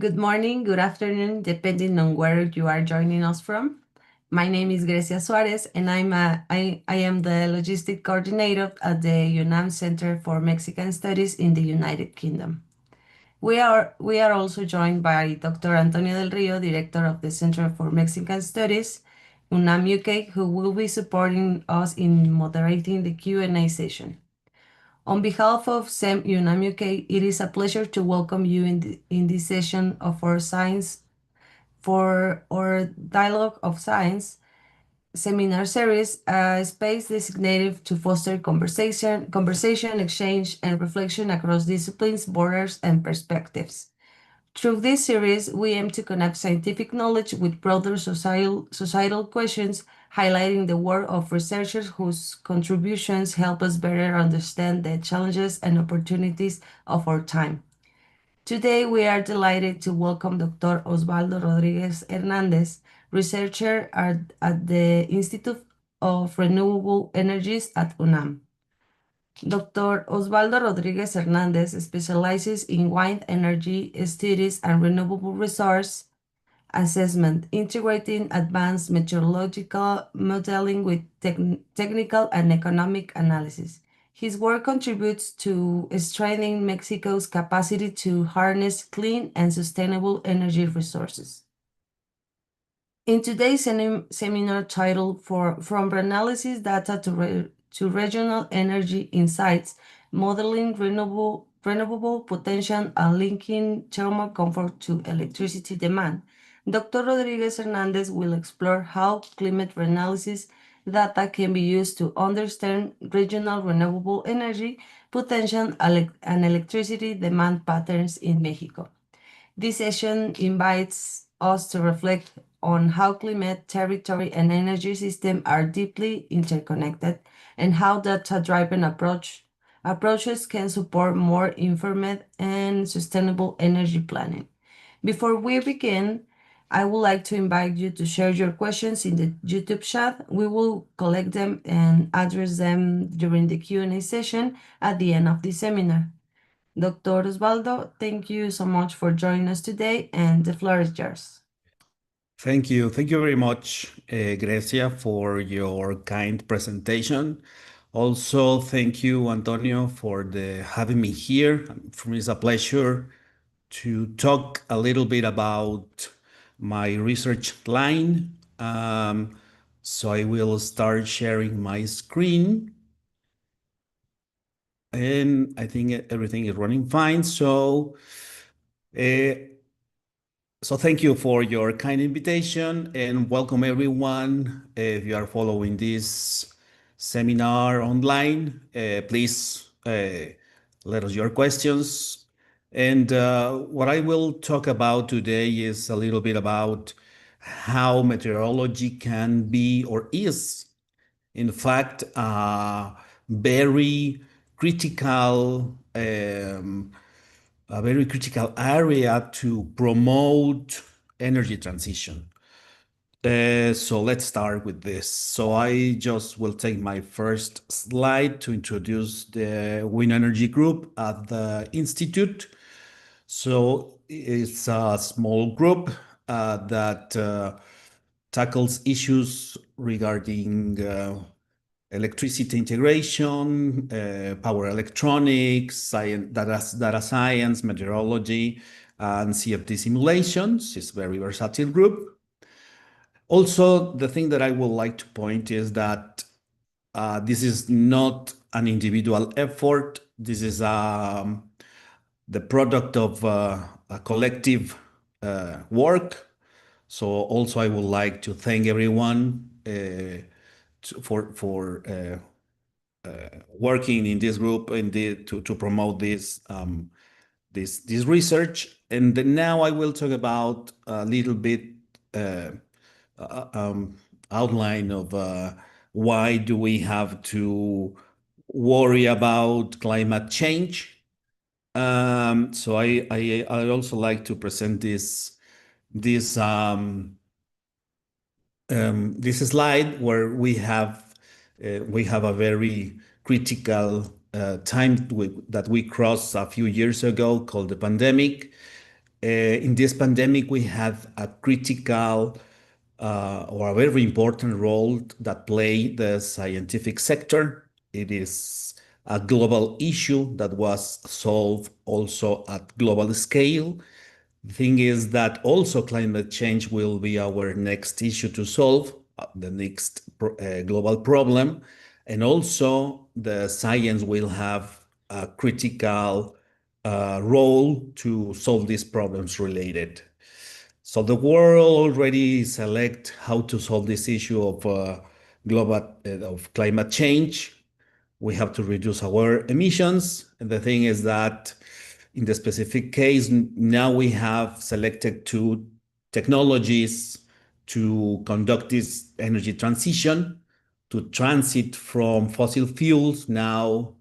Good morning, good afternoon, depending on where you are joining us from. My name is Grecia Suarez, and I am the logistic coordinator at the UNAM Center for Mexican Studies in the United Kingdom. We are also joined by Dr. Antonio del Rio, director of the Center for Mexican Studies, UNAM UK, who will be supporting us in moderating the Q&A session. On behalf of SEM UNAM UK, it is a pleasure to welcome you in this session of our science for our Dialogue of Science seminar series, a space designated to foster conversation, exchange, and reflection across disciplines, borders, and perspectives. Through this series, we aim to connect scientific knowledge with broader societal questions, highlighting the work of researchers whose contributions help us better understand the challenges and opportunities of our time. Today, we are delighted to welcome Dr. Osvaldo Rodríguez Hernández, researcher at the Institute of Renewable Energies at UNAM. Dr. Osvaldo Rodríguez Hernández specializes in wind energy studies and renewable resource assessment, integrating advanced meteorological modeling with technical and economic analysis. His work contributes to strengthening Mexico's capacity to harness clean and sustainable energy resources. In today's seminar titled From Reanalysis Data to Regional Energy Insights, Modeling Renewable Potential and Linking Thermal Comfort to Electricity Demand, Dr. Rodríguez Hernández will explore how climate reanalysis data can be used to understand regional renewable energy potential and electricity demand patterns in Mexico. This session invites us to reflect on how climate, territory, and energy systems are deeply interconnected and how data-driven approaches can support more informed and sustainable energy planning. Before we begin, I would like to invite you to share your questions in the YouTube chat. We will collect them and address them during the Q&A session at the end of the seminar. Dr. Osvaldo, thank you so much for joining us today, and the floor is yours. Thank you. Thank you very much, Grecia, for your kind presentation. Also, thank you, Antonio, for having me here. For me, it's a pleasure to talk a little bit about my research line. So I will start sharing my screen. And I think everything is running fine. So thank you for your kind invitation and welcome everyone. If you are following this seminar online, please let us your questions. And what I will talk about today is a little bit about how meteorology can be or is, in fact, very critical a very critical area to promote energy transition. So let's start with this. So I just will take my first slide to introduce the Wind Energy Group at the Institute. So it's a small group that tackles issues regarding electricity integration, power electronics, data science, meteorology, and CFD simulations. It's a very versatile group. Also, the thing that I would like to point is that this is not an individual effort. This is the product of a collective work. So also I would like to thank everyone for working in this group and to promote this research. And then now I will talk about a little bit outline of why do we have to worry about climate change. So I also like to present this slide where we have a very critical time that we crossed a few years ago called the pandemic. In this pandemic, we have a critical or a very important role that play the scientific sector. It is a global issue that was solved also at global scale. The thing is that also climate change will be our next issue to solve, the next global problem. And also the science will have a critical role to solve these problems related. So the world already select how to solve this issue of global of climate change. We have to reduce our emissions. And the thing is that in the specific case, now we have selected two technologies to conduct this energy transition, to transit from fossil fuels now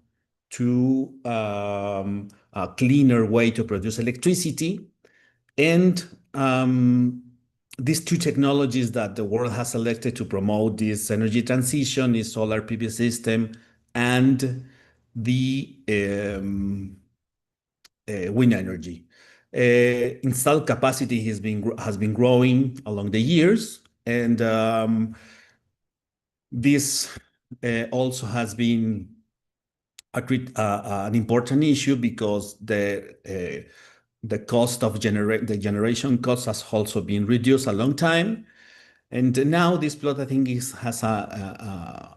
to a cleaner way to produce electricity. And these two technologies that the world has selected to promote this energy transition is solar PV system and the wind energy. Installed capacity has been growing along the years, and this also has been an important issue because the cost of the generation cost has also been reduced a long time. And now this plot, I think, has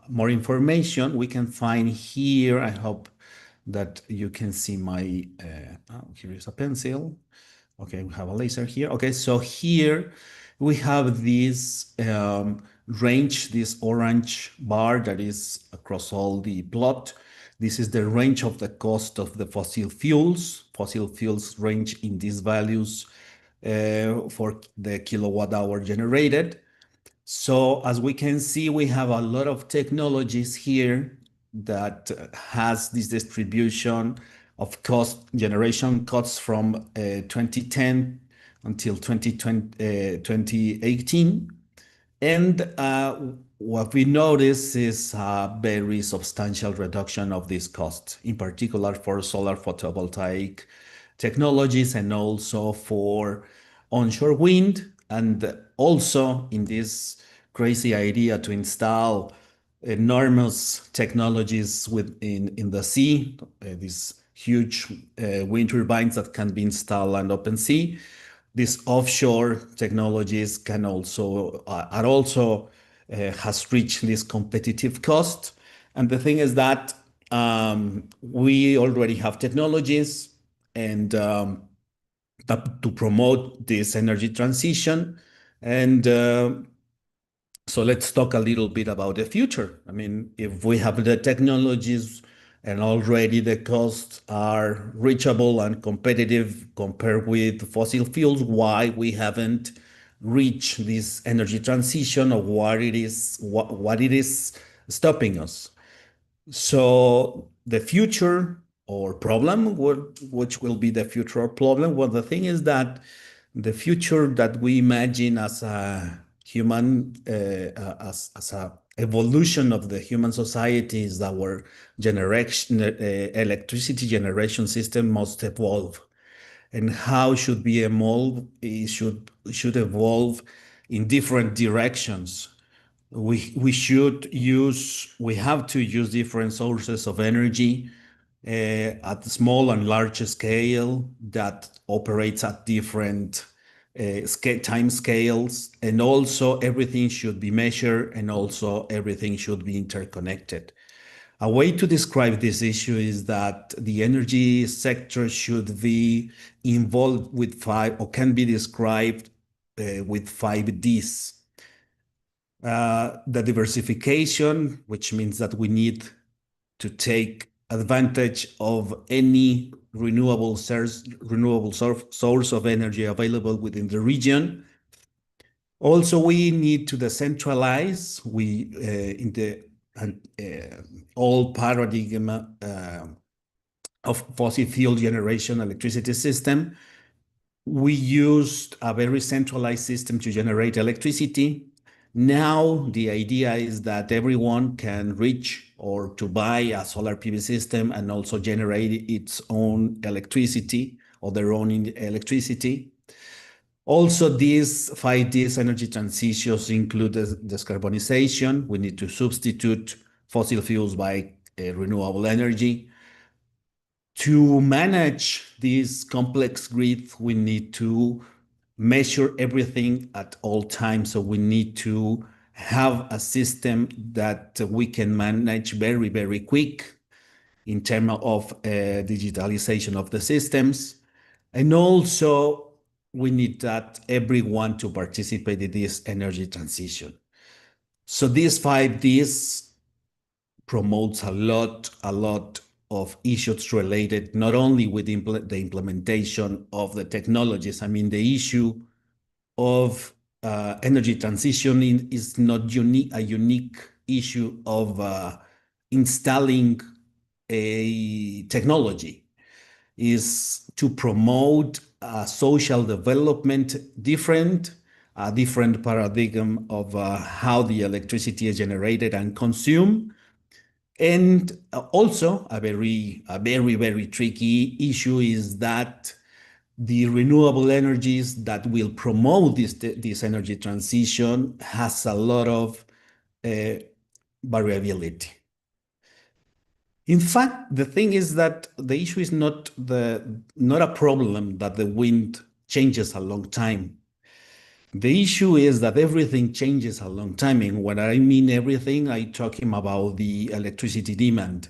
more information. We can find here, I hope that you can see my, here is a pencil. Okay, we have a laser here. Okay, so here we have this range, this orange bar that is across all the plot. This is the range of the cost of the fossil fuels. Fossil fuels range in these values for the kilowatt hour generated. So as we can see, we have a lot of technologies here that has this distribution of generation costs from 2010 until 2018. And what we notice is a very substantial reduction of this cost, in particular for solar photovoltaic technologies and also for onshore wind, and also in this crazy idea to install enormous technologies in the sea, these huge wind turbines that can be installed on open sea. These offshore technologies can also has reached this competitive cost. And the thing is that we already have technologies and to promote this energy transition. And so let's talk a little bit about the future. I mean, if we have the technologies and already the costs are reachable and competitive compared with fossil fuels, why we haven't reached this energy transition, or what it is stopping us? So the future or problem, which will be the future or problem? Well, the thing is that the future that we imagine as a human, as a evolution of the human society, is our electricity generation system must evolve. And how should we evolve? It should evolve in different directions. We have to use different sources of energy at small and large scale that operates at different time scales, and also everything should be measured, and also everything should be interconnected. A way to describe this issue is that the energy sector should be involved with can be described with 5 Ds. The diversification, which means that we need to take advantage of any renewable source of energy available within the region. Also, we need to decentralize. In the old paradigm of fossil fuel generation electricity system, we used a very centralized system to generate electricity. Now, the idea is that everyone can reach or to buy a solar PV system and also generate its own electricity or their own electricity. Also, these 5Ds energy transitions include decarbonization. We need to substitute fossil fuels by renewable energy. To manage this complex grid, we need to measure everything at all times. So we need to have a system that we can manage very, very quick in terms of digitalization of the systems. And also, we need that everyone to participate in this energy transition. So these 5Ds promotes a lot of issues related not only with the implementation of the technologies. I mean, the issue of energy transition is not a unique issue of installing a technology. Is to promote social development, a different paradigm of how the electricity is generated and consumed. And also a very tricky issue is that the renewable energies that will promote this energy transition has a lot of variability. In fact, the thing is that the issue is not a problem that the wind changes a long time. The issue is that everything changes a long time. And when I mean everything, I'm talking about the electricity demand.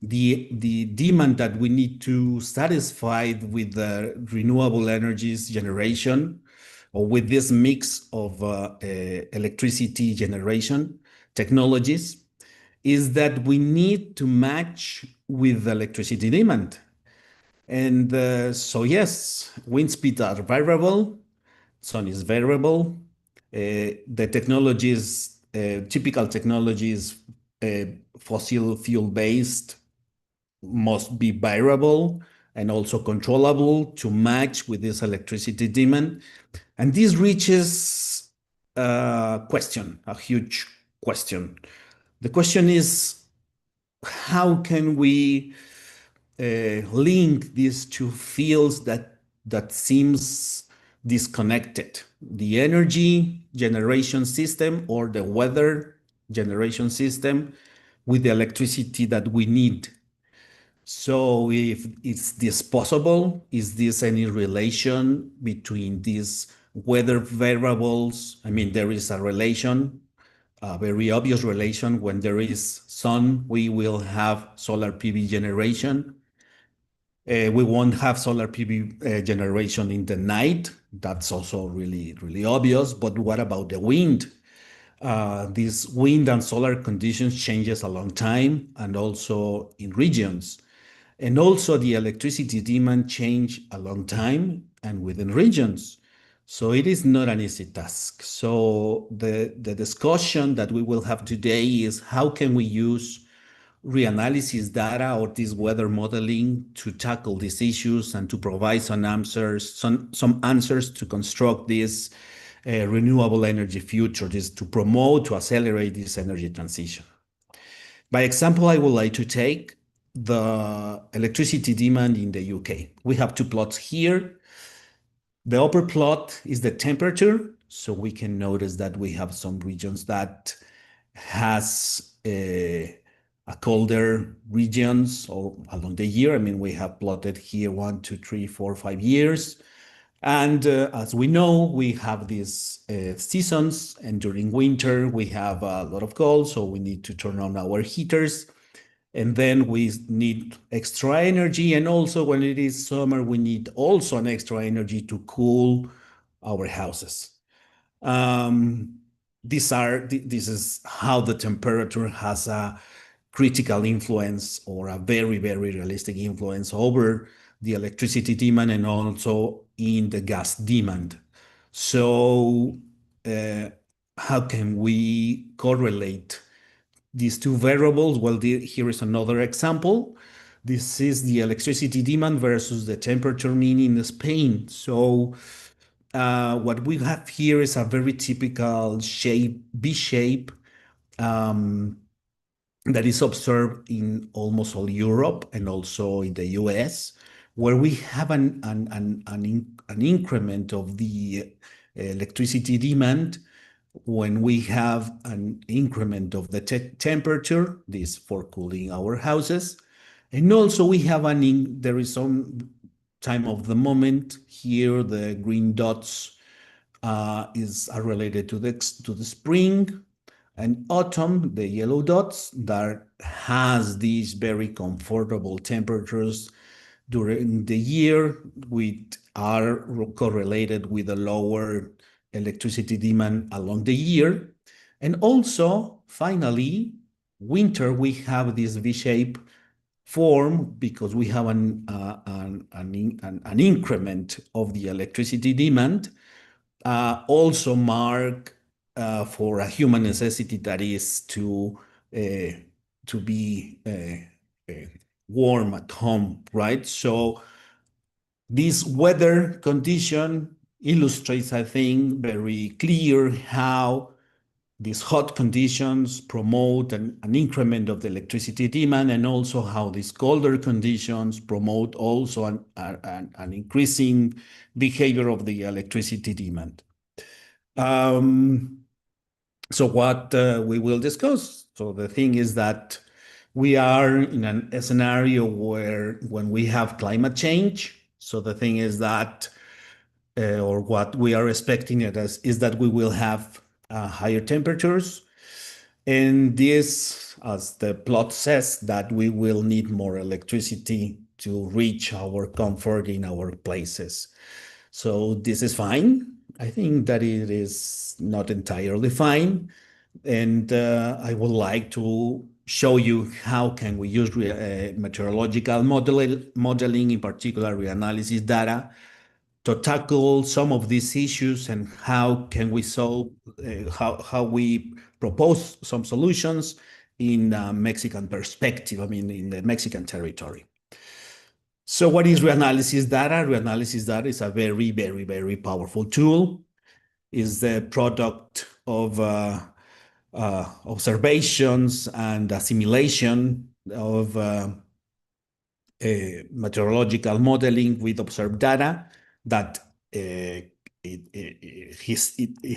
The demand that we need to satisfy with the renewable energies generation, or with this mix of electricity generation technologies, is that we need to match with the electricity demand. And so yes, wind speeds are variable, sun is variable. The technologies, typical technologies, fossil fuel based, must be variable and also controllable to match with this electricity demand. And this reaches a question, a huge question. The question is, how can we link these two fields that seems disconnected? The energy generation system or the weather generation system with the electricity that we need. So if is this possible? Is this any relation between these weather variables? I mean, there is a relation, a very obvious relation. When there is sun, we will have solar PV generation. We won't have solar PV generation in the night. That's also really obvious. But what about the wind? These wind and solar conditions changes a long time, and also in regions. And also the electricity demand change a long time and within regions. So it is not an easy task. So the discussion that we will have today is how can we use reanalysis data or this weather modeling to tackle these issues and to provide some answers to construct this renewable energy future, this to promote, to accelerate this energy transition. By example, I would like to take the electricity demand in the UK. We have two plots here. The upper plot is the temperature. So we can notice that we have some regions that has a colder regions or along the year. I mean, we have plotted here 1, 2, 3, 4, 5 years. And as we know, we have these seasons, and during winter, we have a lot of cold, so we need to turn on our heaters. And then we need extra energy. And also when it is summer, we need also an extra energy to cool our houses. This is how the temperature has a critical influence or a very realistic influence over the electricity demand and also in the gas demand. So how can we correlate these two variables? Well, here is another example. This is the electricity demand versus the temperature mean in Spain. So what we have here is a very typical shape, V-shape, that is observed in almost all Europe and also in the US, where we have an increment of the electricity demand when we have an increment of the temperature, this for cooling our houses. And also we have there is some time of the moment here, the green dots are related to the spring, and autumn, the yellow dots, that has these very comfortable temperatures during the year, which are correlated with a lower electricity demand along the year. And also, finally, winter, we have this V-shape form because we have an increment of the electricity demand, also mark for a human necessity, that is to be warm at home, right? So this weather condition illustrates, I think, very clear how these hot conditions promote an increment of the electricity demand, and also how these colder conditions promote also an increasing behavior of the electricity demand. So what we will discuss. So the thing is that we are in a scenario where when we have climate change, so the thing is that, or what we are expecting it as, is that we will have higher temperatures. And this, as the plot says, that we will need more electricity to reach our comfort in our places. So this is fine. I think that it is not entirely fine. And I would like to show you how can we use meteorological modeling, in particular reanalysis data, to tackle some of these issues, and how can we solve, how we propose some solutions in a Mexican perspective, I mean, in the Mexican territory. So what is reanalysis data? Reanalysis data is a very, very, very powerful tool. Is the product of observations and assimilation of meteorological modeling with observed data that it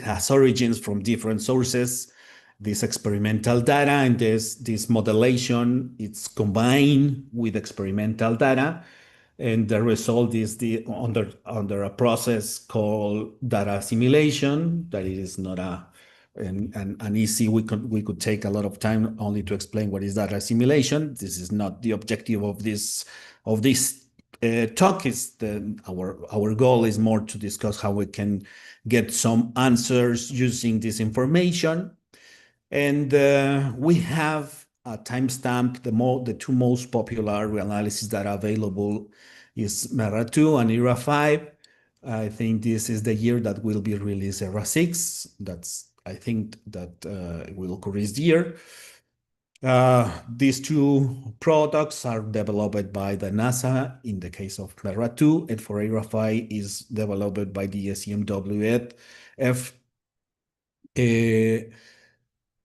has origins from different sources. This experimental data and this modelation, it's combined with experimental data, and the result is under a process called data assimilation. That is not an easy. We could take a lot of time only to explain what is data assimilation. This is not the objective of this talk. Is our goal is more to discuss how we can get some answers using this information. And we have a timestamp. The two most popular reanalysis that are available is MERA 2 and ERA 5. I think this is the year that will be released ERA 6. I think that will occur this year. These two products are developed by the NASA in the case of MERA 2, and for ERA 5 is developed by the SEMWF.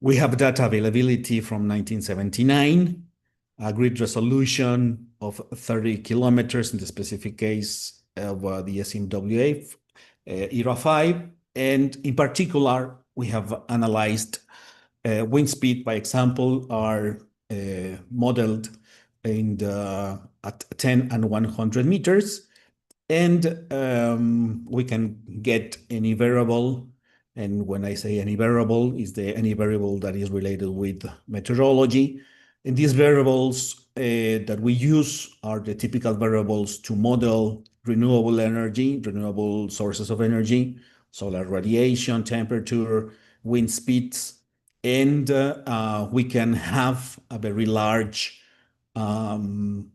We have data availability from 1979, a grid resolution of 30 kilometers in the specific case of the SMWF, ERA 5. And in particular, we have analyzed wind speed, by example, are modeled at 10 and 100 meters. And we can get any variable. And when I say any variable, is any variable that is related with meteorology. And these variables that we use are the typical variables to model renewable energy, renewable sources of energy, solar radiation, temperature, wind speeds. And we can have a very large domain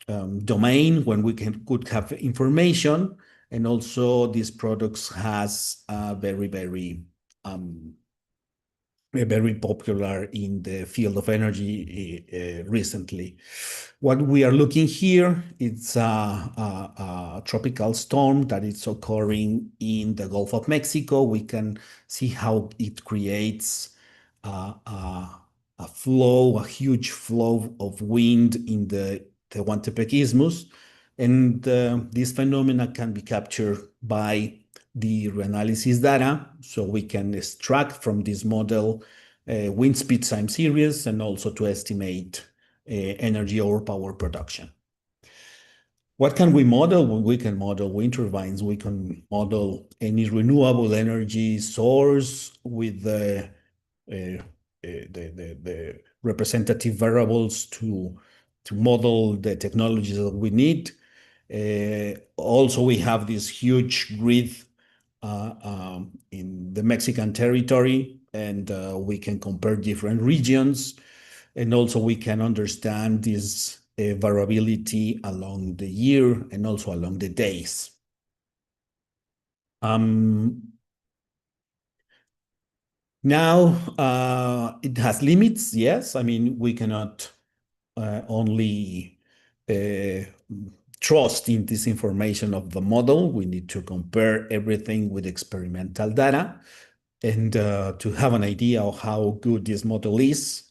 when we could have information. And also these products has very popular in the field of energy recently. What we are looking here, it's a tropical storm that is occurring in the Gulf of Mexico. We can see how it creates a huge flow of wind in the Tehuantepec Isthmus. And this phenomena can be captured by the reanalysis data, so we can extract from this model wind speed time series and also to estimate energy or power production. What can we model? Well, we can model wind turbines. We can model any renewable energy source with the representative variables to model the technologies that we need. Also, we have this huge grid in the Mexican territory, and we can compare different regions. And also we can understand this variability along the year and also along the days. Now, it has limits, yes. I mean, we cannot only trust in this information of the model. We need to compare everything with experimental data and to have an idea of how good this model is.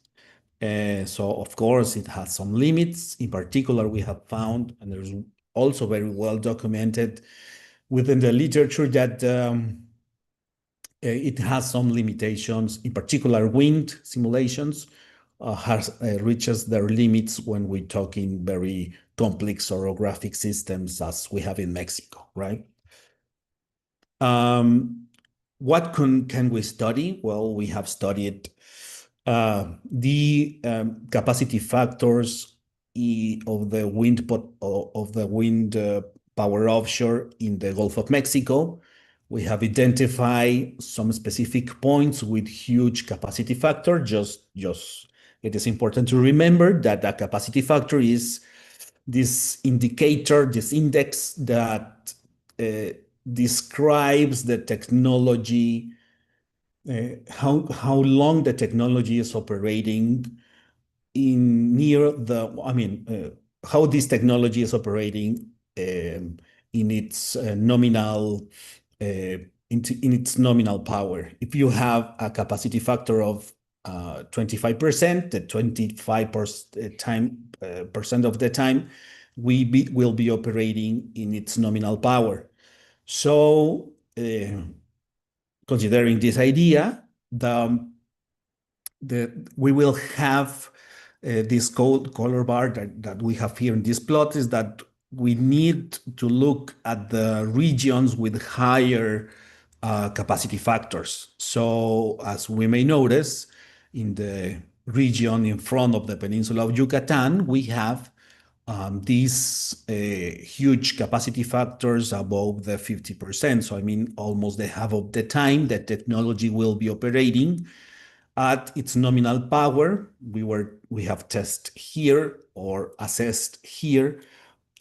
So, of course, it has some limits. In particular, we have found, and there's also very well documented within the literature, that it has some limitations. In particular, wind simulations reaches their limits when we talk in very complex orographic systems as we have in Mexico, right? What can we study? Well, we have studied the capacity factors of the wind power offshore in the Gulf of Mexico. We have identified some specific points with huge capacity factor. Just it is important to remember that a capacity factor is this indicator, this index that describes the technology, how long the technology is operating in near the, I mean, how this technology is operating in its nominal in its nominal power. If you have a capacity factor of 25%, the 25% of the time will be operating in its nominal power. So, considering this idea, we will have this color bar that we have here in this plot is that we need to look at the regions with higher capacity factors. So as we may notice, in the region in front of the peninsula of Yucatan, we have these huge capacity factors above the 50%. So I mean, almost the half of the time that technology will be operating at its nominal power. We have tested here or assessed here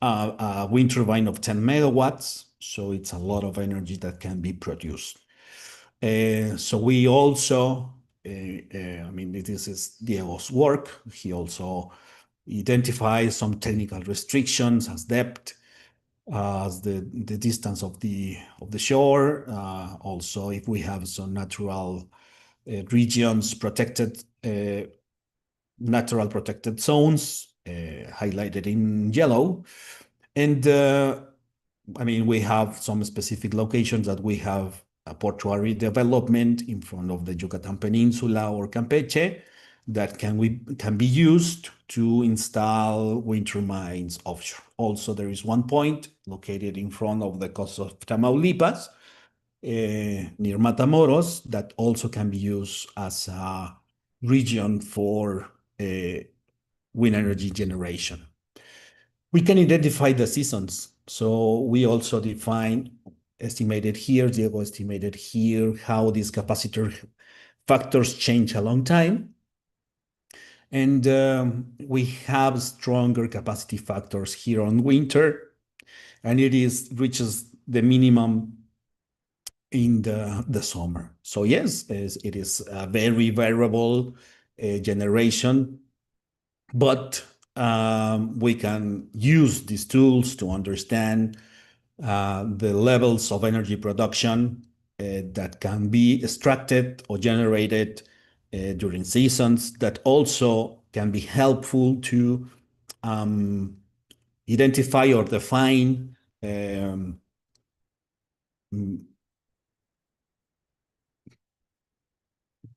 a wind turbine of 10 megawatts. So it's a lot of energy that can be produced. So we also, I mean, this is Diego's work. He also identifies some technical restrictions as depth, as the distance of the shore. Also, if we have some natural regions protected, natural protected zones highlighted in yellow. And I mean, we have some specific locations that we have a portuary development in front of the Yucatan Peninsula or Campeche that can be used to install wind turbines offshore. Also, there is one point located in front of the coast of Tamaulipas, near Matamoros, that also can be used as a region for wind energy generation. We can identify the seasons. So we also estimated here, Diego estimated here, how these capacitor factors change a long time. And we have stronger capacity factors here on winter, and it reaches the minimum in the summer. So yes, it is a very variable generation, but we can use these tools to understand the levels of energy production that can be extracted or generated during seasons, that also can be helpful to identify or define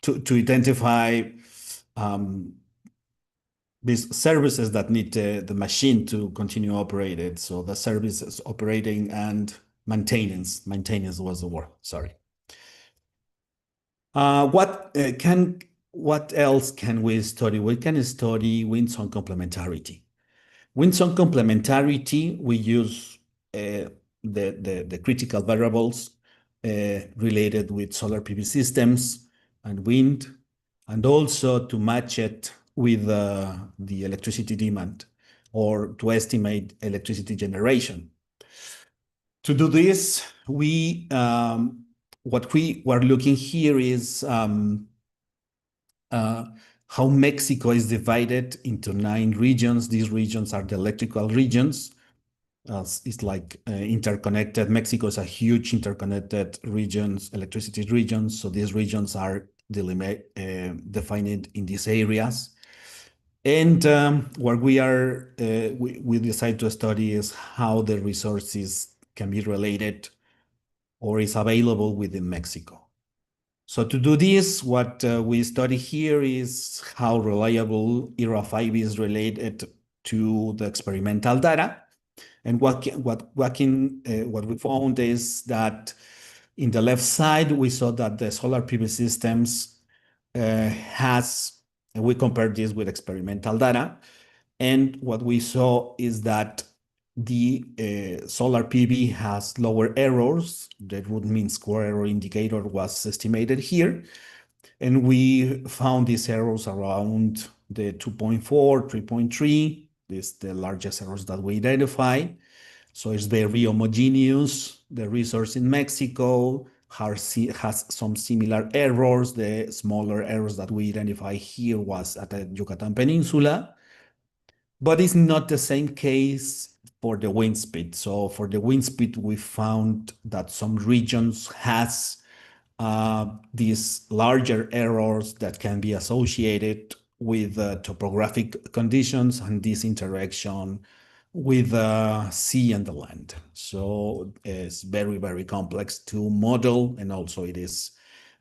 to identify these services that need the machine to continue operated. So the services operating and maintenance. Maintenance was the word, sorry. What else can we study? We can study wind-sun complementarity. Wind-sun complementarity, we use the critical variables related with solar PV systems and wind, and also to match it with the electricity demand or to estimate electricity generation. To do this, what we were looking here is how Mexico is divided into 9 regions. These regions are the electrical regions. It's like interconnected. Mexico is a huge interconnected regions, electricity regions. So these regions are defined in these areas. And what we decide to study is how the resources can be related or is available within Mexico. So to do this, what we study here is how reliable ERA 5 is related to the experimental data. And what we found is that in the left side, we saw that the solar PV systems we compared this with experimental data. And what we saw is that the solar PV has lower errors. The root mean square error indicator was estimated here. And we found these errors around the 2.4, 3.3. This is the largest errors that we identify. So it's very homogeneous. The resource in Mexico has some similar errors. The smaller errors that we identify here was at the Yucatan Peninsula. But it's not the same case for the wind speed. So for the wind speed, we found that some regions has these larger errors that can be associated with topographic conditions and this interaction with the sea and the land. So it's very, very complex to model, and also it is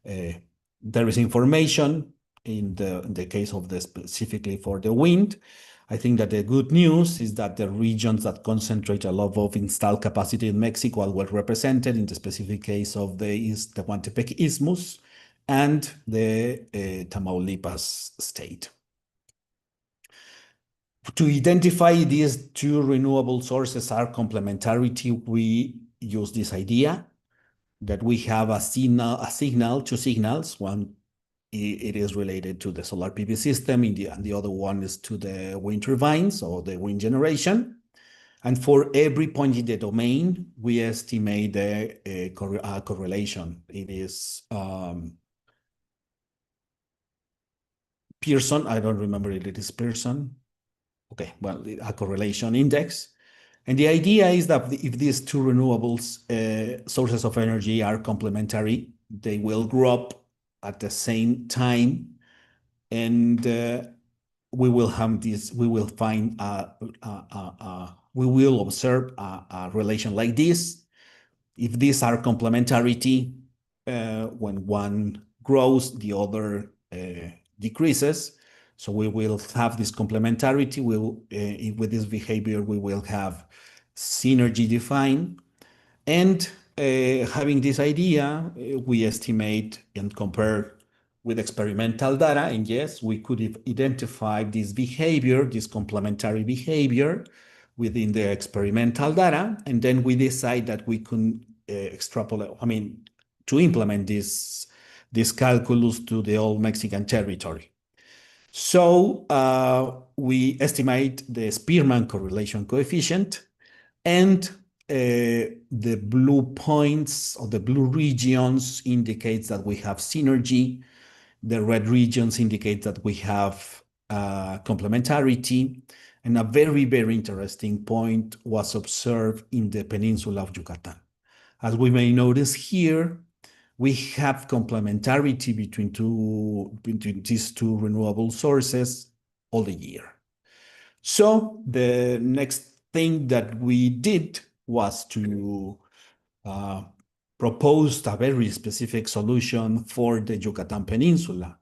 there is information in the case of the specifically for the wind. I think that the good news is that the regions that concentrate a lot of installed capacity in Mexico are well represented in the specific case of the Tehuantepec Isthmus and the Tamaulipas state. To identify these two renewable sources are complementarity, we use this idea that we have two signals. One, it is related to the solar PV system, and the other one is to the wind turbines or the wind generation. And for every point in the domain, we estimate a correlation. It is Pearson, I don't remember if it is Pearson. Okay, well, a correlation index. And the idea is that if these two renewables sources of energy are complementary, they will grow up at the same time, and we will have this. We will find we will observe a relation like this. If these are complementarity, when one grows, the other decreases. So we will have this complementarity. With this behavior, we will have synergy defined. And having this idea, we estimate and compare with experimental data. And yes, we could identify this behavior, this complementary behavior within the experimental data. And then we decide that we can extrapolate, to implement this calculus to the whole Mexican territory. So we estimate the Spearman correlation coefficient, and the blue points or the blue regions indicates that we have synergy. The red regions indicate that we have complementarity. And a very, very interesting point was observed in the peninsula of Yucatan. As we may notice here, we have complementarity between these two renewable sources all the year. So the next thing that we did was to propose a very specific solution for the Yucatan Peninsula.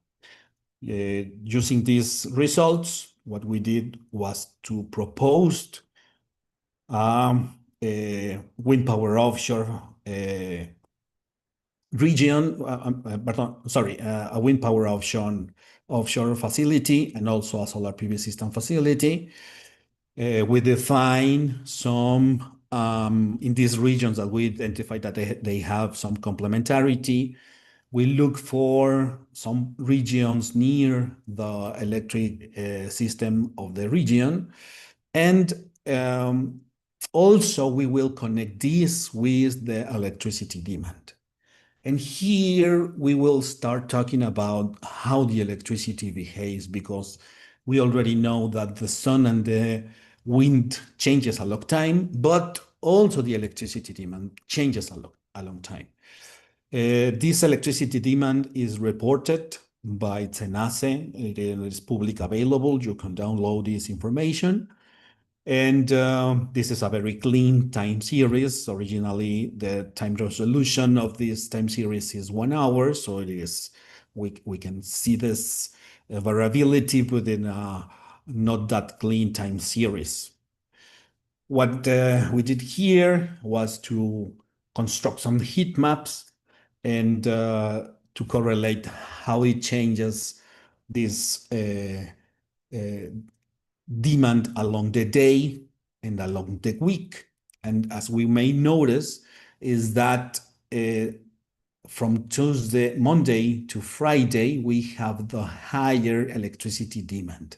Using these results, what we did was to propose wind power offshore region, a wind power offshore facility and also a solar PV system facility. We define some in these regions that we identify that they have some complementarity. We look for some regions near the electric system of the region. And also we will connect this with the electricity demand. And here we will start talking about how the electricity behaves, because we already know that the sun and the wind changes a long time, but also the electricity demand changes a long time. This electricity demand is reported by CENACE. It is public available. You can download this information. And this is a very clean time series. Originally, the time resolution of this time series is 1 hour. So it is, we can see this variability within a not that clean time series. What we did here was to construct some heat maps and to correlate how it changes this demand along the day and along the week. And as we may notice, is that from Monday to Friday, we have the higher electricity demand.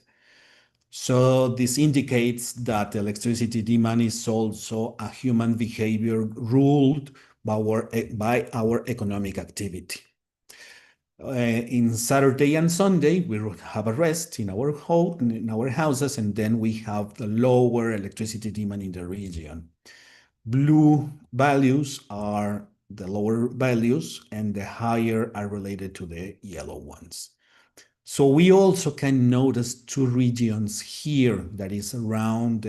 So this indicates that electricity demand is also a human behavior ruled by our economic activity. In Saturday and Sunday, we would have a rest in our houses, and then we have the lower electricity demand in the region. Blue values are the lower values, and the higher are related to the yellow ones. So we also can notice two regions here that is around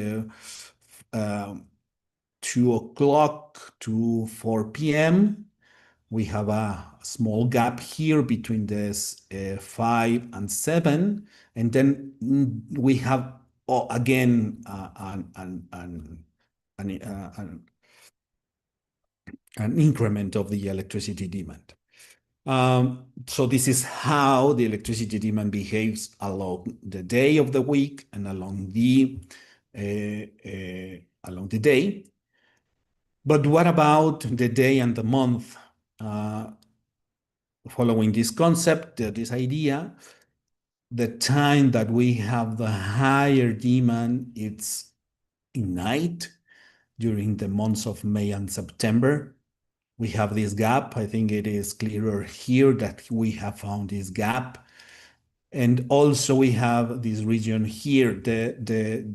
2 o'clock to 4 p.m. We have a small gap here between this 5 and 7, and then we have again an increment of the electricity demand. So this is how the electricity demand behaves along the day of the week and along the day. But what about the day and the month? Following this concept, this idea, the time that we have the higher demand, it's in night during the months of May and September. We have this gap. I think it is clearer here that we have found this gap. And also we have this region here, that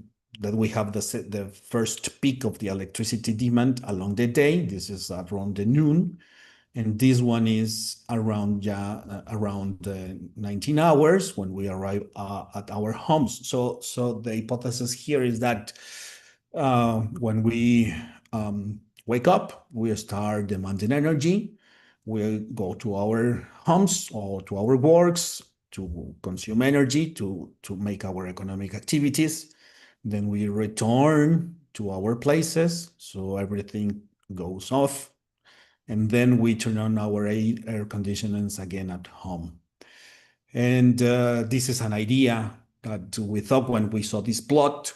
we have the first peak of the electricity demand along the day. This is around the noon. And this one is around 19 hours when we arrive at our homes. So the hypothesis here is that when we wake up, we start demanding energy. We go to our homes or to our works to consume energy to make our economic activities. Then we return to our places, so everything goes off. And then we turn on our air conditioners again at home. And this is an idea that we thought when we saw this plot.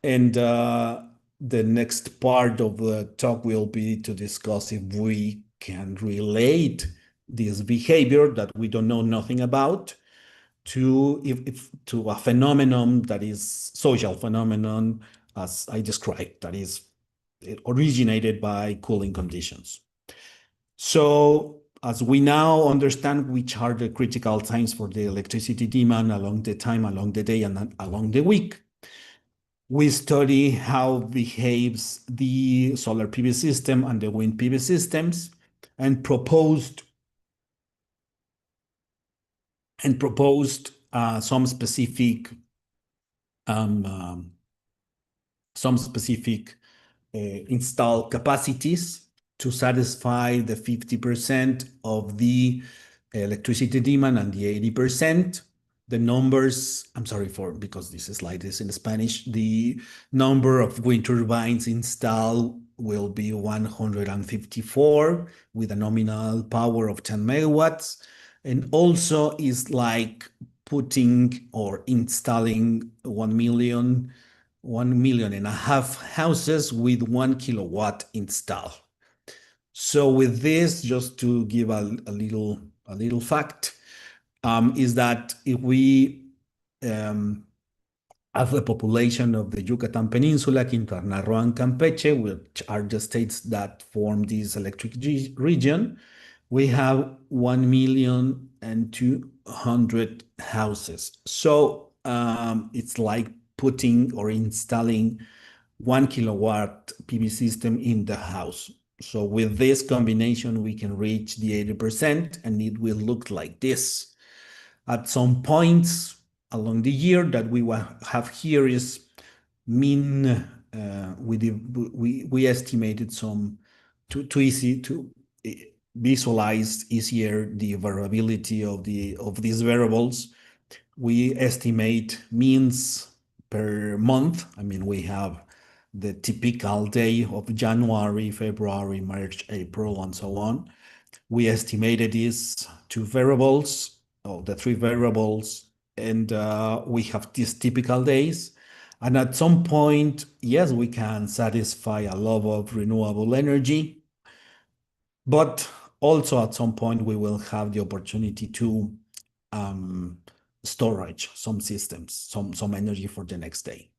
And the next part of the talk will be to discuss if we can relate this behavior that we don't know nothing about to a phenomenon that is social phenomenon, as I described, that is originated by cooling conditions. So as we now understand which are the critical times for the electricity demand along the day and along the week, we study how behaves the solar PV system and the wind PV systems, and proposed some specific some specific installed capacities to satisfy the 50% of the electricity demand and the 80%. The numbers, I'm sorry because this slide is in Spanish, the number of wind turbines installed will be 154 with a nominal power of 10 megawatts. And also is like putting or installing 1.5 million houses with 1 kilowatt install. So with this, just to give a little fact, is that if we have the population of the Yucatan Peninsula, Quintana Roo, and Campeche, which are the states that form this electric region, we have 1,200,000 houses. So it's like putting or installing 1 kilowatt PV system in the house. So with this combination, we can reach the 80%, and it will look like this. At some points along the year that we have here is mean, we estimated some too easy to visualize easier the variability of these variables. We estimate means per month. I mean, we have the typical day of January, February, March, April, and so on. We estimated these two variables, or the three variables, and we have these typical days. And at some point, yes, we can satisfy a lot of renewable energy, but also at some point we will have the opportunity to storage some systems, some energy for the next day.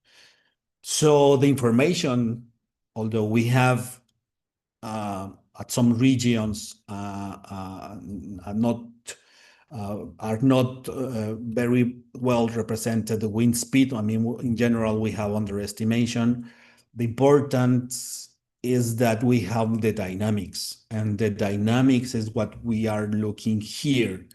So the information, although we have at some regions are not very well represented the wind speed. I mean, in general, we have underestimation. The importance is that we have the dynamics, and the dynamics is what we are looking here.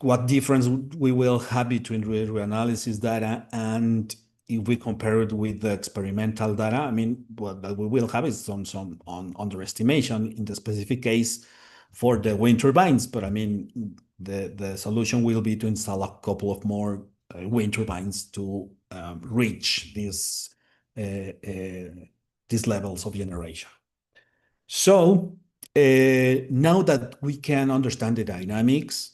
What difference we will have between reanalysis data and if we compare it with the experimental data. I mean, what we will have is some underestimation in the specific case for the wind turbines, but I mean, the solution will be to install a couple of more wind turbines to reach these levels of generation. So now that we can understand the dynamics,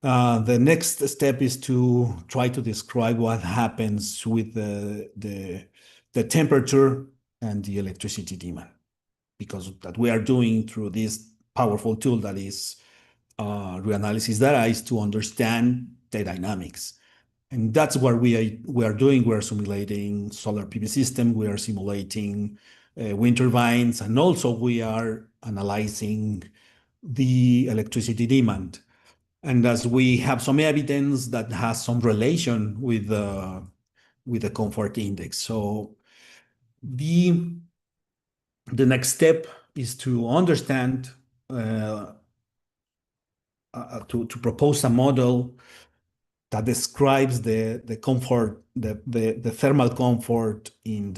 the next step is to try to describe what happens with the temperature and the electricity demand, because that we are doing through this powerful tool that is Reanalysis data is to understand the dynamics. And that's what we are doing. We are simulating solar PV system, we are simulating wind turbines, and also we are analyzing the electricity demand. And as we have some evidence that has some relation with the comfort index. So the next step is to understand, to propose a model that describes the comfort, the thermal comfort in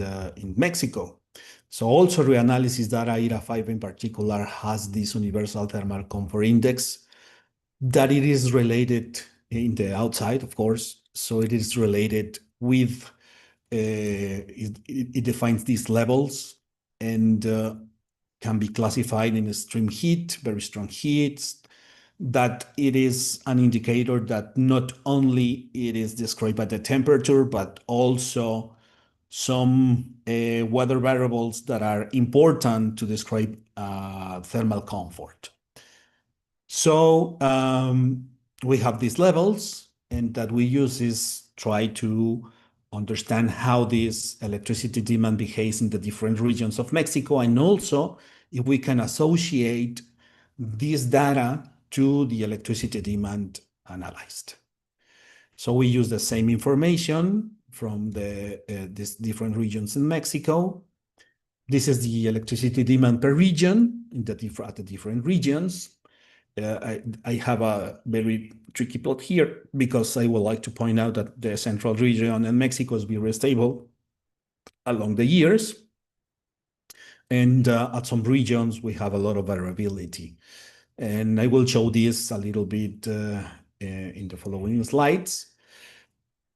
Mexico. So also Reanalysis data, ERA5 in particular, has this universal thermal comfort index that it is related in the outside, of course. So it is related with, it defines these levels and can be classified in extreme heat, very strong heats, that it is an indicator that not only it is described by the temperature, but also some weather variables that are important to describe thermal comfort. So we have these levels, and that we use is try to understand how this electricity demand behaves in the different regions of Mexico, and also if we can associate this data to the electricity demand analyzed. So we use the same information from these different regions in Mexico. This is the electricity demand per region at the different regions. I have a very tricky plot here because I would like to point out that the central region in Mexico is very stable along the years. And at some regions, we have a lot of variability. And I will show this a little bit in the following slides.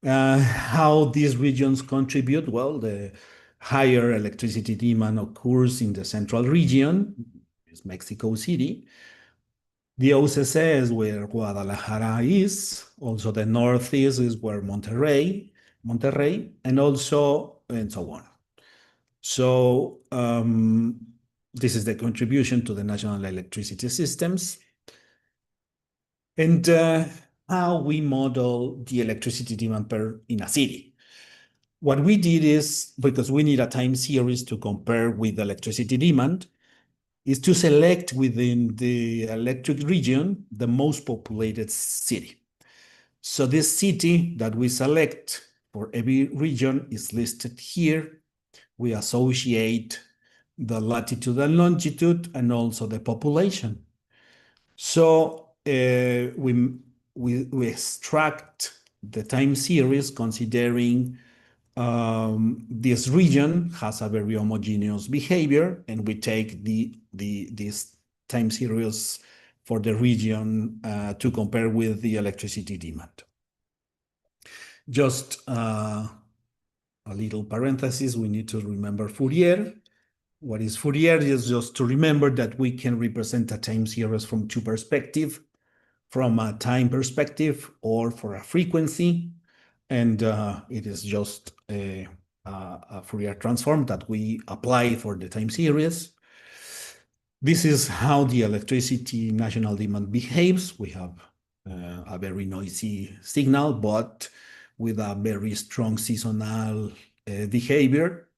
How these regions contribute? Well, the higher electricity demand occurs in the central region, is Mexico City. The OCC is where Guadalajara is. Also, the Northeast is where Monterrey, and also, and so on. So this is the contribution to the national electricity systems. And how we model the electricity demand in a city. What we did is, because we need a time series to compare with electricity demand, is to select within the electric region the most populated city. So this city that we select for every region is listed here. We associate the latitude and longitude and also the population. So we extract the time series considering this region has a very homogeneous behavior, and we take this time series for the region to compare with the electricity demand. Just a little parenthesis, we need to remember Fourier. What is Fourier? Is just to remember that we can represent a time series from two perspectives, from a time perspective or for a frequency. And it is just a Fourier transform that we apply for the time series. This is how the electricity national demand behaves. We have a very noisy signal, but with a very strong seasonal behavior.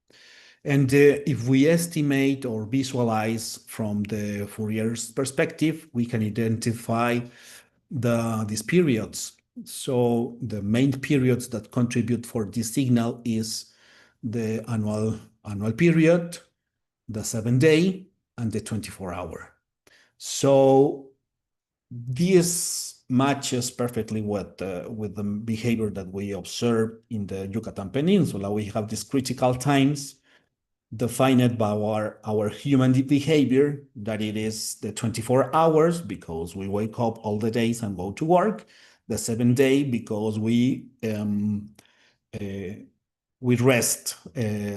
And if we estimate or visualize from the Fourier's perspective, we can identify these periods. So the main periods that contribute for this signal is the annual period, the 7-day, and the 24-hour. So this matches perfectly with the behavior that we observe in the Yucatan Peninsula. We have these critical times defined by our human behavior, that it is the 24 hours because we wake up all the days and go to work, the 7-day because we rest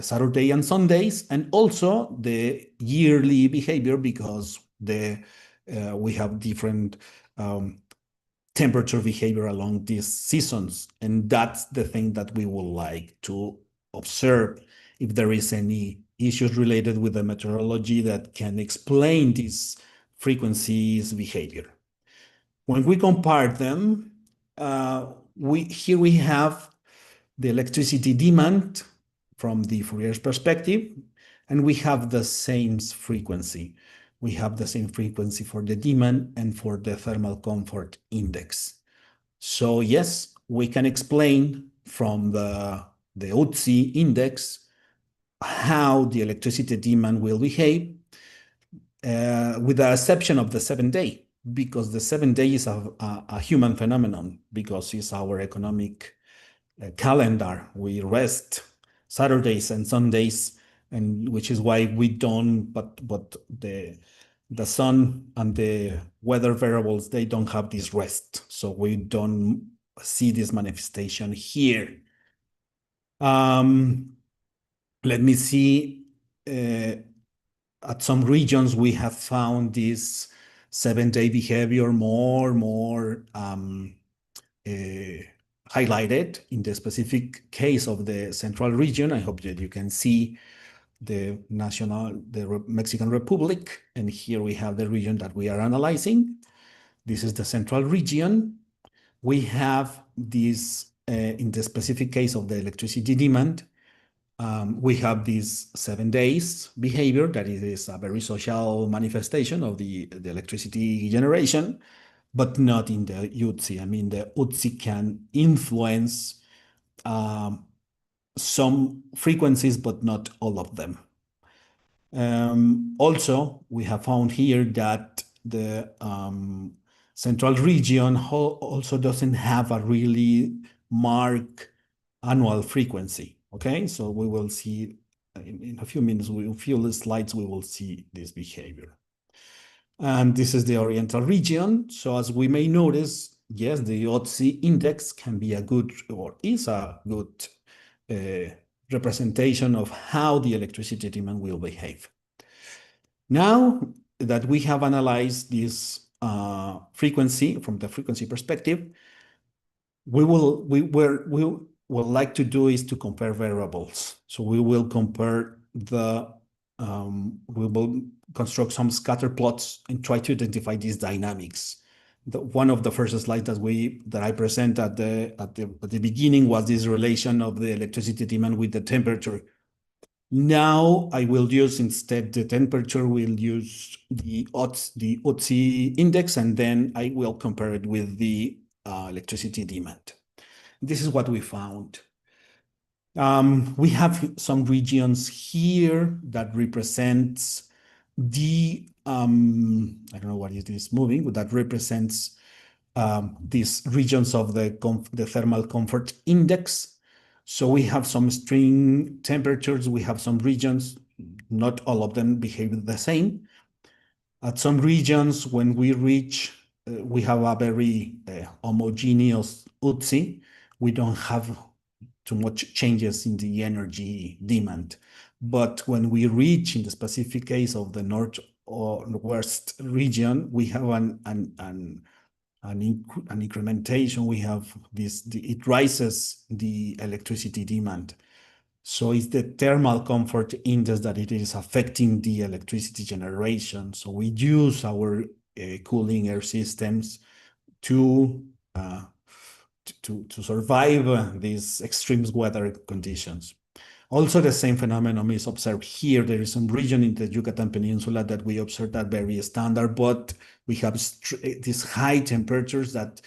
Saturday and Sundays, and also the yearly behavior because we have different temperature behavior along these seasons, and that's the thing that we would like to observe if there is any issues related with the meteorology that can explain these frequencies behavior. When we compare them, here we have the electricity demand from the Fourier's perspective, and we have the same frequency. We have the same frequency for the demand and for the thermal comfort index. So yes, we can explain from the UTC index how the electricity demand will behave, with the exception of the 7-day, because the 7-day is a human phenomenon, because it's our economic calendar. We rest Saturdays and Sundays, and which is why we don't, but the sun and the weather variables, they don't have this rest. So we don't see this manifestation here. Let me see. At some regions, we have found this 7-day behavior more highlighted. In the specific case of the central region, I hope that you can see the Mexican Republic, and here we have the region that we are analyzing. This is the central region. We have this, in the specific case of the electricity demand, we have this 7 days behavior that is a very social manifestation of the electricity generation, but not in the UTC. I mean, the UTC can influence some frequencies, but not all of them. Also, we have found here that the central region also doesn't have a really marked annual frequency. Okay, so we will see in a few minutes, in a few slides, we will see this behavior. And this is the Oriental region. So as we may notice, yes, the OTC index can be a good, or is a good representation of how the electricity demand will behave. Now that we have analyzed this frequency from the frequency perspective, what we will like to do is to compare variables. So we will compare we will construct some scatter plots and try to identify these dynamics. One of the first slides that I present at the beginning was this relation of the electricity demand with the temperature. Now I will use instead the temperature, we'll use the OTC index, and then I will compare it with the electricity demand. This is what we found. We have some regions here that represents the, I don't know what it is moving, but that represents these regions of the thermal comfort index. So we have some extreme temperatures, we have some regions, not all of them behave the same. At some regions, when we reach, we have a very homogeneous UTC, we don't have too much changes in the energy demand. But when we reach, in the specific case of the north or west region, we have an incrementation. We have this, it rises the electricity demand. So it's the thermal comfort index that it is affecting the electricity generation. So we use our cooling air systems to survive these extreme weather conditions. Also, the same phenomenon is observed here. There is some region in the Yucatan Peninsula that we observe that very standard, but we have these high temperatures that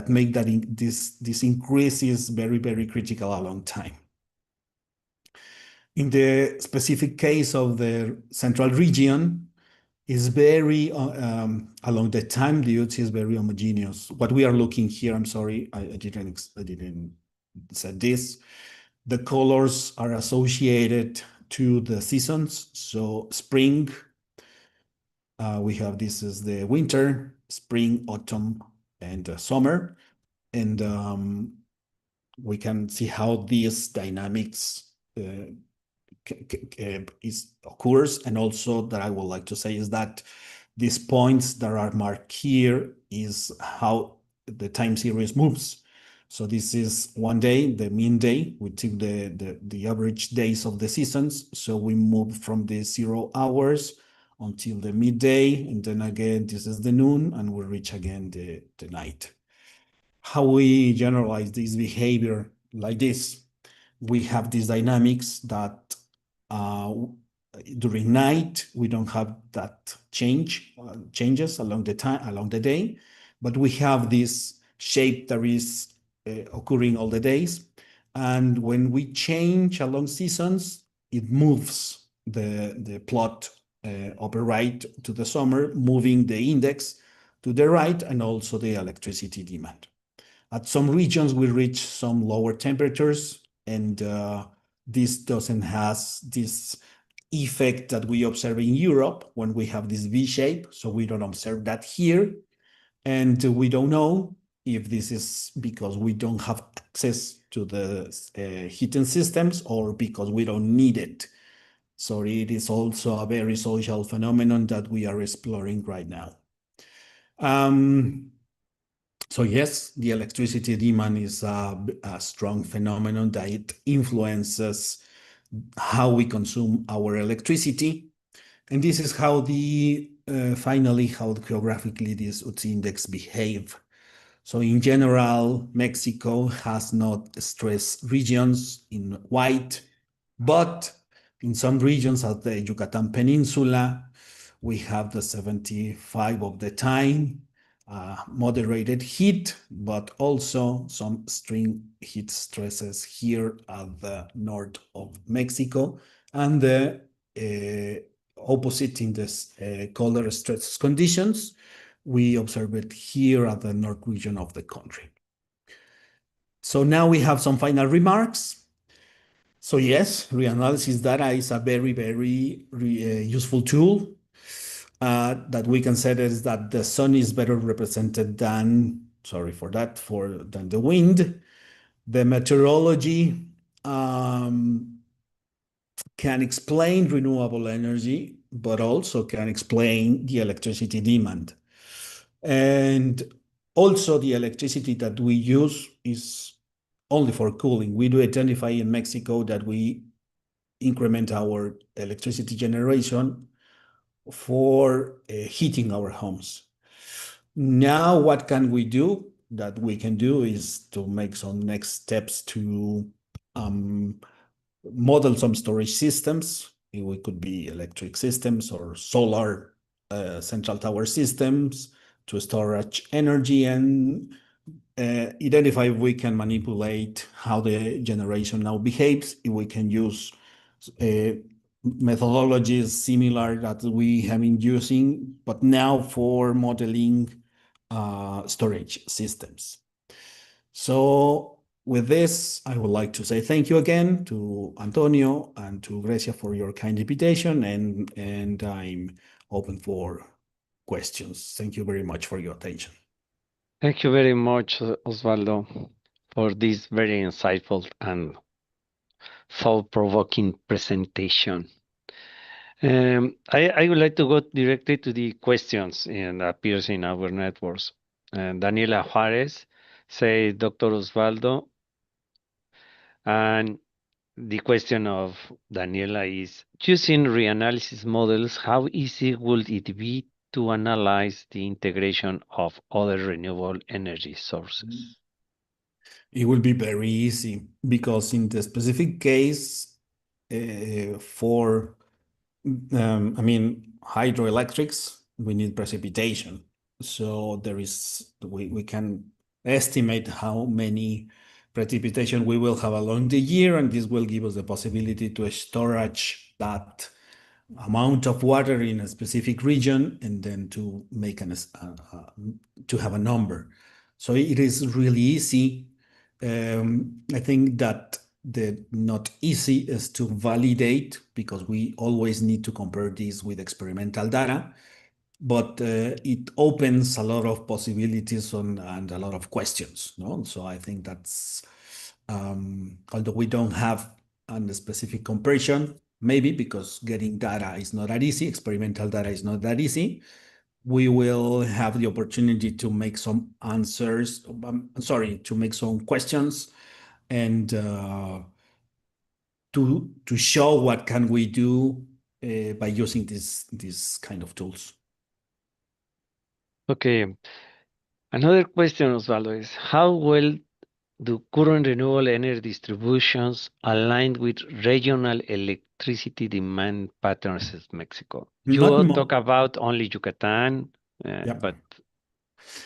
make that this increase is very, very critical a long time. In the specific case of the central region, is very, along the time, the UTC is very homogeneous. What we are looking here, I'm sorry, I didn't say this. The colors are associated to the seasons. So spring, we have this is the winter, spring, autumn, and summer. And we can see how these dynamics occurs. And also that I would like to say is that these points that are marked here is how the time series moves. So this is one day, the mean day. We take the average days of the seasons. So we move from the 0 hours until the midday, and then again this is the noon, and we reach again the night. How we generalize this behavior like this? We have these dynamics that during night we don't have that changes along the day, but we have this shape that is occurring all the days. And when we change along seasons, it moves the plot upper right to the summer, moving the index to the right and also the electricity demand. At some regions, we reach some lower temperatures, and this doesn't have this effect that we observe in Europe when we have this V shape. So we don't observe that here. And we don't know if this is because we don't have access to the heating systems or because we don't need it. So it is also a very social phenomenon that we are exploring right now. So yes, the electricity demand is a strong phenomenon that it influences how we consume our electricity. And this is how finally, how geographically these UTC index behave. So in general, Mexico has not stress regions in white, but in some regions of the Yucatan Peninsula, we have the 75 of the time, moderated heat, but also some extreme heat stresses here at the north of Mexico and the opposite in this colder stress conditions. We observe it here at the north region of the country. So now we have some final remarks. So yes, reanalysis data is a very, very useful tool. That we can say is that the sun is better represented than, sorry for that, than the wind. The meteorology can explain renewable energy, but also can explain the electricity demand. And also the electricity that we use is only for cooling. We do identify in Mexico that we increment our electricity generation for heating our homes. Now, what can we do? That we can do is to make some next steps to model some storage systems. It could be electric systems or solar central tower systems to storage energy and identify if we can manipulate how the generation now behaves, if we can use methodologies similar that we have been using, but now for modeling storage systems. So with this, I would like to say thank you again to Antonio and to Grecia for your kind invitation, and I'm open for questions. Thank you very much for your attention. Thank you very much, Osvaldo, for this very insightful and thought-provoking presentation. I would like to go directly to the questions and appears in our networks. Daniela Juarez say, Dr. Osvaldo, and the question of Daniela is, using reanalysis models, how easy would it be to analyze the integration of other renewable energy sources? It will be very easy because in the specific case for hydroelectrics, we need precipitation. So we can estimate how many precipitation we will have along the year, and this will give us the possibility to storage that amount of water in a specific region and then to make to have a number. So it is really easy. I think that the not easy is to validate because we always need to compare this with experimental data, but it opens a lot of possibilities and a lot of questions. No? So I think that's, although we don't have a specific comparison, maybe because getting data is not that easy, experimental data is not that easy, we will have the opportunity to make some answers, to make some questions and to show what can we do by using this kind of tools. Okay. Another question, Osvaldo, is how well do current renewable energy distributions align with regional electricity demand patterns in Mexico? You talk about only Yucatan, but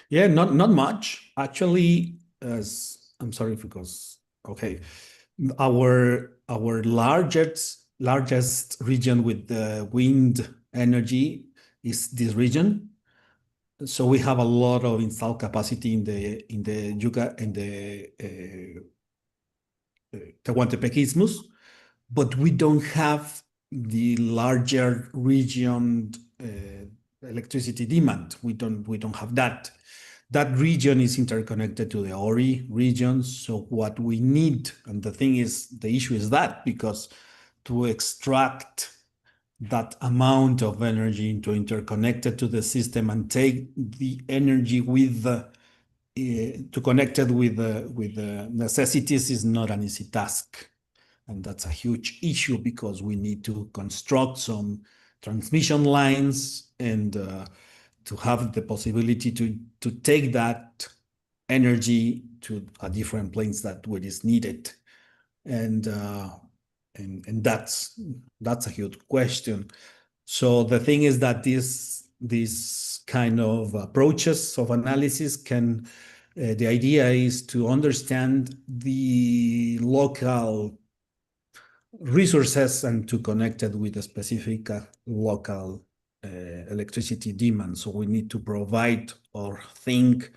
yeah, not much actually. I'm sorry because our largest region with the wind energy is this region. So we have a lot of installed capacity in the Tehuantepec Isthmus, but we don't have the larger region electricity demand. We don't have that. That region is interconnected to the Ori region. So what we need, and the issue is that because to extract that amount of energy into interconnected to the system and take the energy with to connect it with the necessities is not an easy task. And that's a huge issue because we need to construct some transmission lines and to have the possibility to take that energy to a different place that where is needed. And that's a huge question. So the thing is that these kind of approaches of analysis can, the idea is to understand the local resources and to connect it with a specific local electricity demand. So we need to provide or think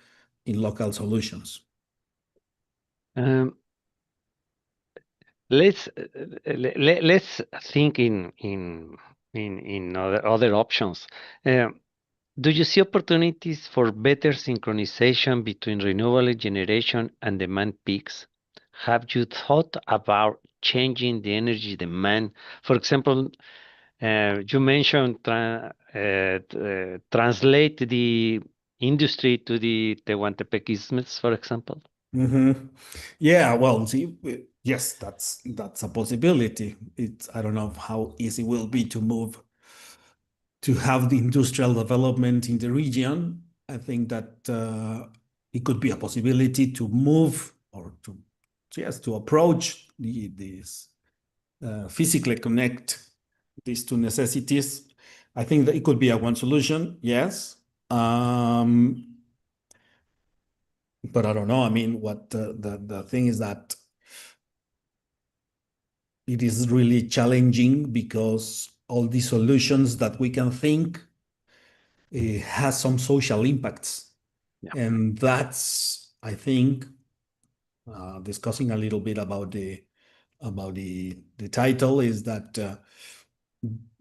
in local solutions. Let's think in other options. Do you see opportunities for better synchronization between renewable generation and demand peaks? Have you thought about changing the energy demand? For example, you mentioned translate the industry to the Tehuantepec isthmus, for example. Yeah, well, see, yes, that's a possibility. I don't know how easy it will be to have the industrial development in the region. I think that it could be a possibility to move or to approach these physically connect these two necessities. I think that it could be one solution, yes. But I don't know. I mean, what the thing is that it is really challenging because all the solutions that we can think has some social impacts. Yeah. And that's, I think, discussing a little bit about the title is that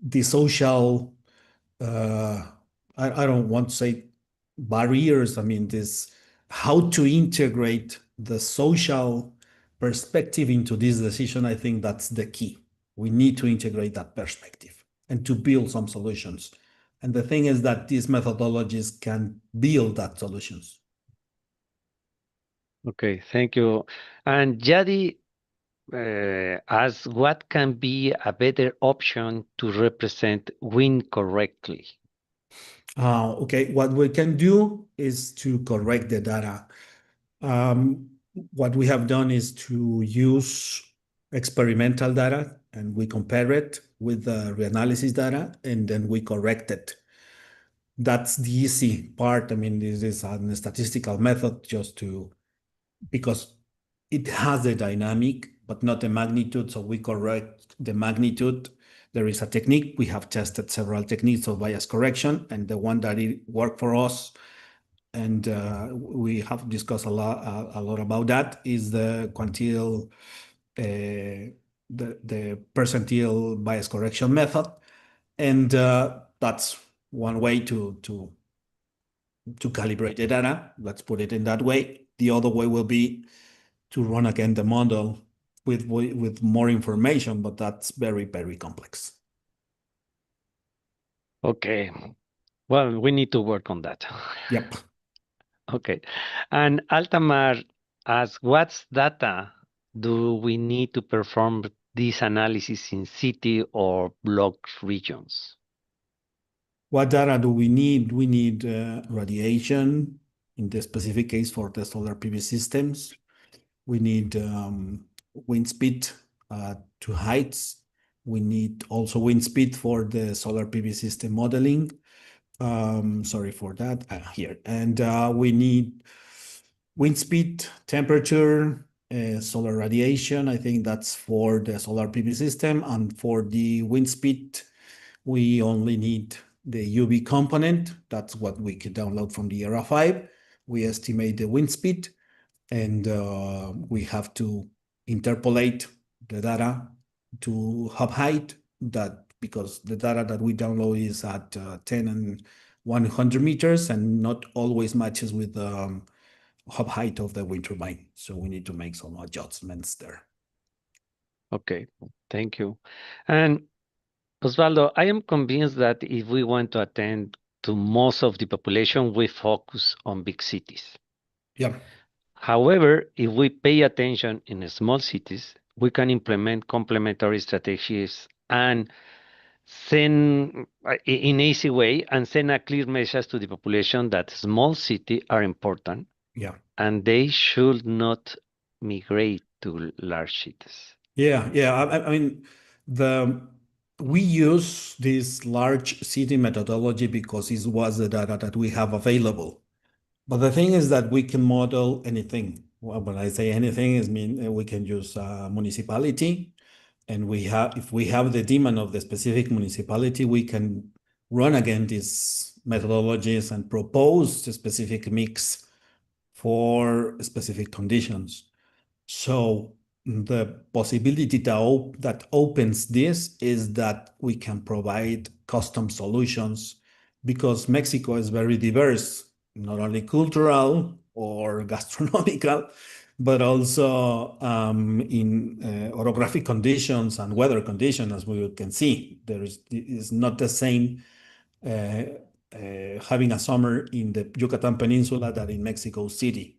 the social, I don't want to say barriers. I mean, this how to integrate the social perspective into this decision. I think that's the key. We need to integrate that perspective and to build some solutions. And the thing is that these methodologies can build that solutions. Okay, thank you. And Jadi asks, what can be a better option to represent wind correctly? Okay, what we can do is to correct the data. What we have done is to use experimental data and we compare it with the reanalysis data and then we correct it. That's the easy part. I mean, this is a statistical method because it has the dynamic, but not the magnitude. So we correct the magnitude. There is a technique. We have tested several techniques of bias correction, and the one that it worked for us, and we have discussed a lot about that, is the quantile, the percentile bias correction method, and that's one way to calibrate the data. Let's put it in that way. The other way will be to run again the model with more information, but that's very, very complex. Okay, well, we need to work on that. Yep. Okay, and Altamar asks, what data do we need to perform this analysis in city or block regions? What data do we need? We need radiation, in the specific case for the solar PV systems. We need wind speed to heights. We need also wind speed for the solar PV system modeling. Sorry for that, here. And we need wind speed, temperature, solar radiation. I think that's for the solar PV system. And for the wind speed, we only need the UV component. That's what we could download from the ERA 5. We estimate the wind speed, and we have to interpolate the data to hub height, that because the data that we download is at 10 and 100 meters and not always matches with the hub height of the wind turbine. So we need to make some adjustments there. Okay, thank you. And Osvaldo, I am convinced that if we want to attend to most of the population, we focus on big cities. Yeah. However, if we pay attention in small cities, we can implement complementary strategies and send in easy way and send a clear message to the population that small cities are important. Yeah. And they should not migrate to large cities. Yeah. I mean, we use this large city methodology because it was the data that we have available. But the thing is that we can model anything. Well, when I say anything, I mean we can use municipality, And if we have the demand of the specific municipality, we can run again these methodologies and propose a specific mix for specific conditions. So the possibility that opens this is that we can provide custom solutions, because Mexico is very diverse, not only cultural or gastronomical, but also in orographic conditions and weather conditions, as we can see. It's not the same having a summer in the Yucatan Peninsula than in Mexico City.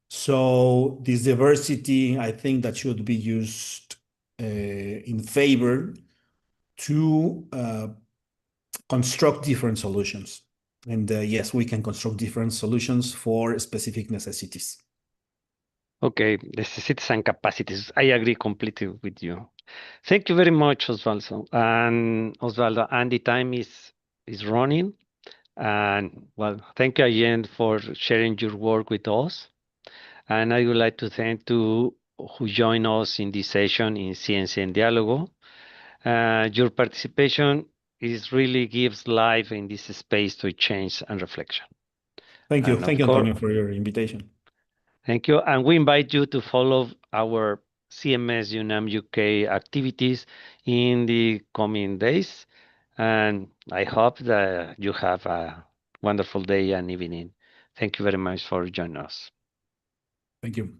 So this diversity, I think, that should be used in favor to construct different solutions. And yes, we can construct different solutions for specific necessities. Okay, necessities and capacities. I agree completely with you. Thank you very much, Osvaldo. And the time is running. And well, thank you again for sharing your work with us. And I would like to thank to who joined us in this session in Ciencia en Diálogo. Your participation really gives life in this space to change and reflection. Thank you. And Thank you, Antonio, for your invitation. Thank you. And we invite you to follow our CMS UNAM UK activities in the coming days. And I hope that you have a wonderful day and evening. Thank you very much for joining us. Thank you.